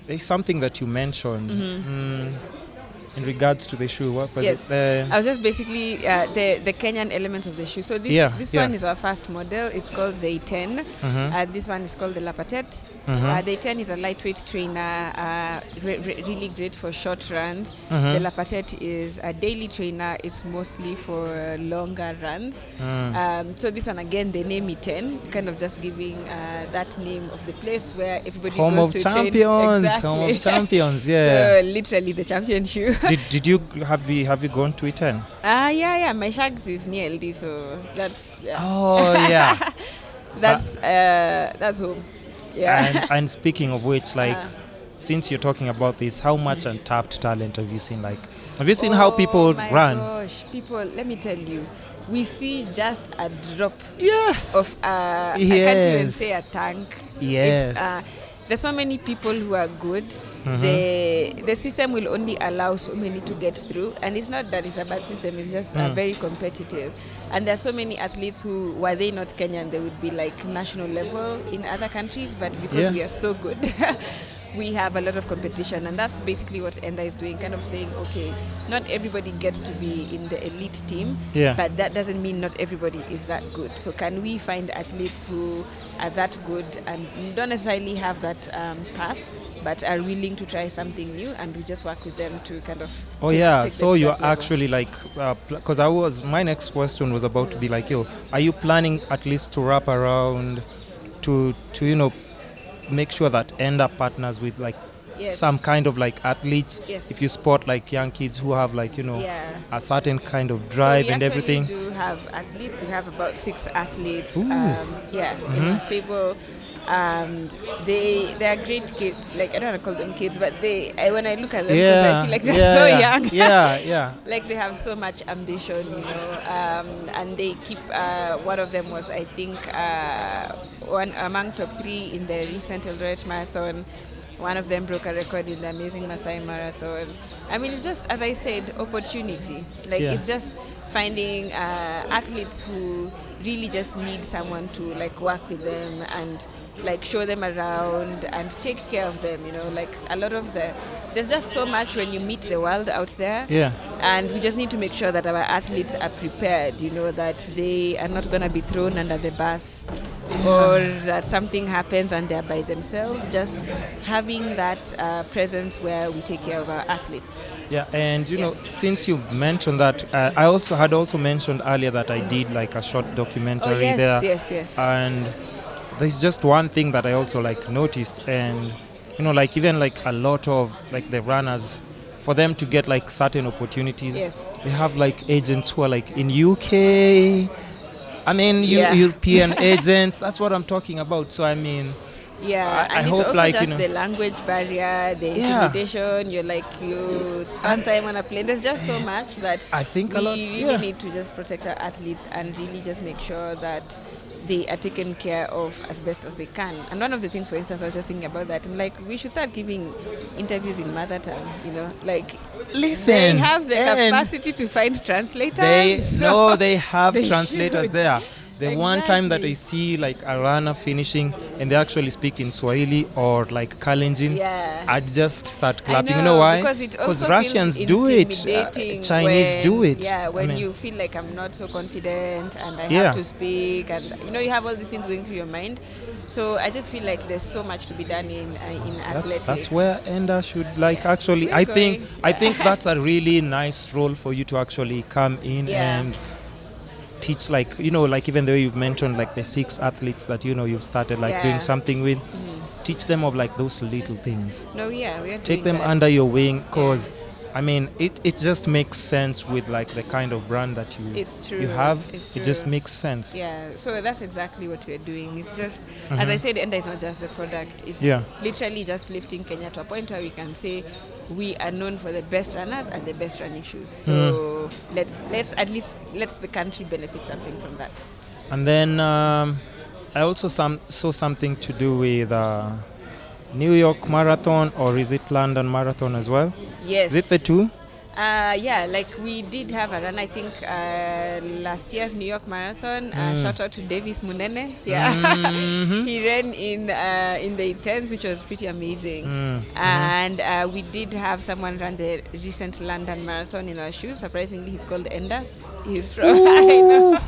there's something that you mentioned. In regards to the shoe, what was Yes, it? I was just basically the Kenyan element of the shoe. So this one is our first model. It's called the 10. This one is called the Lapatet. The 10 is a lightweight trainer, really great for short runs. The Lapatet is a daily trainer. It's mostly for longer runs. So this one again, they name it 10, kind of just giving that name of the place where everybody Home goes of to champions. train. Exactly. Home of champions. Yeah. So literally the champion shoe. Did you have you gone to E10? Yeah. My shags is near LD, so that's Oh yeah. that's home. Yeah. And speaking of which, like, since you're talking about this, how much untapped talent have you seen? Like, have you seen how people my run? Gosh, people! Let me tell you, we see just a drop. Yes. Of I can't even say a tank. Yes. It's, there's so many people who are good. The system will only allow so many to get through, and it's not that it's a bad system. It's just very competitive, and there's so many athletes who, were they not Kenyan, they would be like national level in other countries, but because we are so good. We have a lot of competition, and that's basically what Enda is doing, kind of saying, okay, not everybody gets to be in the elite team, but that doesn't mean not everybody is that good. So can we find athletes who are that good and don't necessarily have that path, but are willing to try something new, and we just work with them to kind of take so you're level. actually like, because my next question was about to be like, are you planning at least to wrap around to make sure that end up partners with like some kind of like athletes? If you spot like young kids who have like a certain kind of drive and everything. We do have athletes. We have about 6 athletes in our stable. They are great kids. Like, I don't want to call them kids, but when I look at them, because I feel like they're so young. Yeah. Like, they have so much ambition, and they keep. One of them was, I think, one among top 3 in the recent Eldoret Marathon. One of them broke a record in the Amazing Masai Marathon. I mean, it's just, as I said, opportunity. Like, it's just finding athletes who really just need someone to like work with them and like show them around and take care of them, like a lot of there's just so much when you meet the world out there, and we just need to make sure that our athletes are prepared, that they are not going to be thrown under the bus or that something happens and they're by themselves. Just having that presence where we take care of our athletes. And since you mentioned that, I had also mentioned earlier that I did like a short documentary there. Yes. And there's just one thing that I also like noticed, and like even like a lot of like the runners, for them to get like certain opportunities, they have like agents who are like in UK. I mean, European agents. That's what I'm talking about. So I mean. I and hope it's also like just the language barrier, the intimidation. You're like first time on a plane. There's just so much that I think we a lot. really need to just protect our athletes and really just make sure that they are taken care of as best as they can. And one of the things, for instance, I was just thinking about that. I'm like, we should start giving interviews in mother tongue. Like, listen, they have the capacity to find translators. They have translators should. there. The one time that I see like a runner finishing and they actually speak in Swahili or like Kalenjin, I'd just start clapping. You know why? Because Russians do it, Chinese do it. When you feel like I'm not so confident and I have to speak, and you have all these things going through your mind. So I just feel like there's so much to be done in athletics. That's where Enda should like actually. I think that's a really nice role for you to actually come in and teach, like like even though you've mentioned like the 6 athletes that you've started like doing something with, teach them of like those little things. We are take them under your wing, because I mean it just makes sense with like the kind of brand that you have. It just makes sense. So that's exactly what we're doing. It's just as I said, Enda is not just the product. It's literally just lifting Kenya to a point where we can say we are known for the best runners and the best running shoes. So let's at least let the country benefit something from that. And then I also saw something to do with New York Marathon, or is it London Marathon as well? Yes. Is it the 2? Yeah, like we did have a run. I think last year's New York Marathon. Shout out to Davis Munene. Yeah, he ran in the 10s, which was pretty amazing. And we did have someone run the recent London Marathon in our shoes. Surprisingly, he's called Enda. He's from. I know.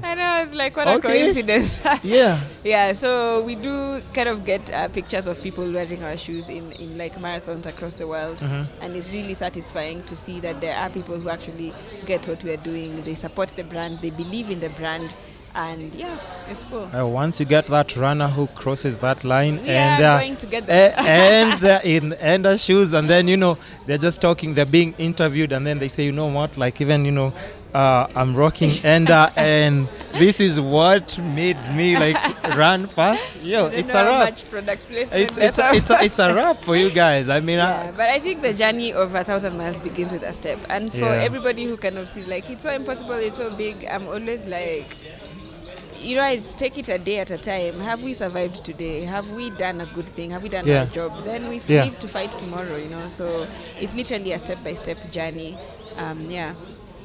I know. It's like what a coincidence. Yeah. Yeah. So we do kind of get pictures of people wearing our shoes in like marathons across the world, and it's really satisfying to see that there are people who actually get what we are doing. They support the brand. They believe in the brand. And yeah, it's cool. Once you get that runner who crosses that line, and they're going to get them. And they're in Ender shoes, and then they're just talking, they're being interviewed, and then they say, you know what, like even I'm rocking Ender, and this is what made me like run fast. It's a wrap. Much product placement. It's a wrap for you guys. I mean, but I think the journey of 1,000 miles begins with a step, and for everybody who kind of sees like it's so impossible, it's so big, I'm always like, I take it a day at a time. Have we survived today? Have we done a good thing? Have we done our job? Then we live to fight tomorrow, So it's literally a step-by-step journey.